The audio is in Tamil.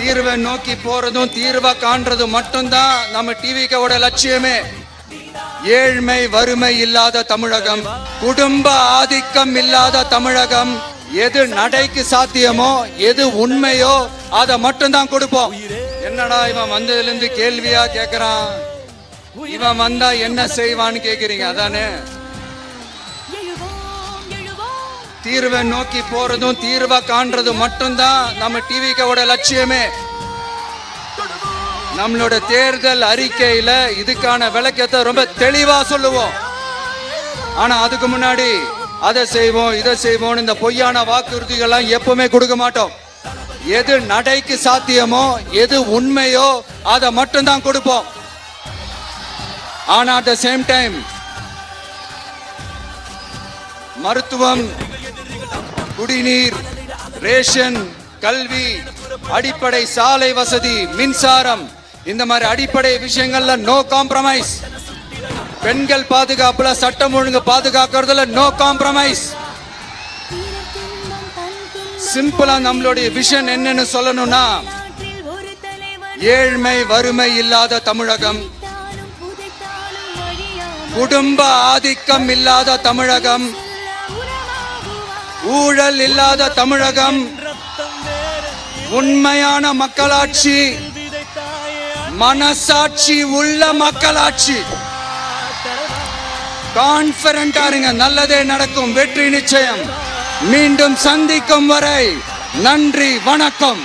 தீர்வை நோக்கி போறதும் தீர்வை காண்றதும் மட்டும்தான் நம்ம டிவிக்கோட லட்சியமே. ஏழ்மை வறுமை இல்லாத தமிழகம், குடும்ப ஆதிக்கம் இல்லாத தமிழகம், எது நடைக்கு சாத்தியமோ எது உண்மையோ அதை மட்டும்தான் கொடுப்போம். என்னடா இவன் வந்ததுல இருந்து கேள்வியா கேக்குறான், இவன் வந்தா என்ன செய்வான்னு கேக்குறீங்க, அதானே? தீர்வை நோக்கி போறதும் தீர்வை காண்றதும் மட்டும்தான் நம்ம டிவிக்கோட லட்சியமே. நம்மளோட தேர்தல் அறிக்கையில இதுக்கான விளக்கத்தை ரொம்ப தெளிவா சொல்லுவோம். ஆனா அதுக்கு முன்னாடி அதை செய்வோம் இதை செய்வோம் இந்த பொய்யான வாக்குறுதிகள்லாம் எப்பவுமே கொடுக்க மாட்டோம். எது நடைக்கு சாத்தியமோ எது உண்மையோ அதை மட்டும்தான் கொடுப்போம். ஆனா அட் த சேம் டைம் மருத்துவம், குடிநீர், ரேஷன், கல்வி, அடிப்படை சாலை வசதி, மின்சாரம், இந்த மாதிரி அடிப்படை விஷயங்கள்ல நோ காம்ப்ரமைஸ். பெண்கள் பாதுகாப்புல, சட்டம் ஒழுங்கு பாதுகாக்கிறதுல நோ காம்ப்ரமைஸ். சிம்பிளா நம்மளுடைய விஷன் என்னன்னு சொல்லணும்னா, ஏழ்மை வறுமை இல்லாத தமிழகம், குடும்ப ஆதிக்கம் இல்லாத தமிழகம், ஊழல் இல்லாத தமிழகம், உண்மையான மக்களாட்சி, மனசாட்சி உள்ள மக்களாட்சி. கான்பிடன்டா இருங்க, நல்லதே நடக்கும், வெற்றி நிச்சயம். மீண்டும் சந்திக்கும் வரை நன்றி, வணக்கம்.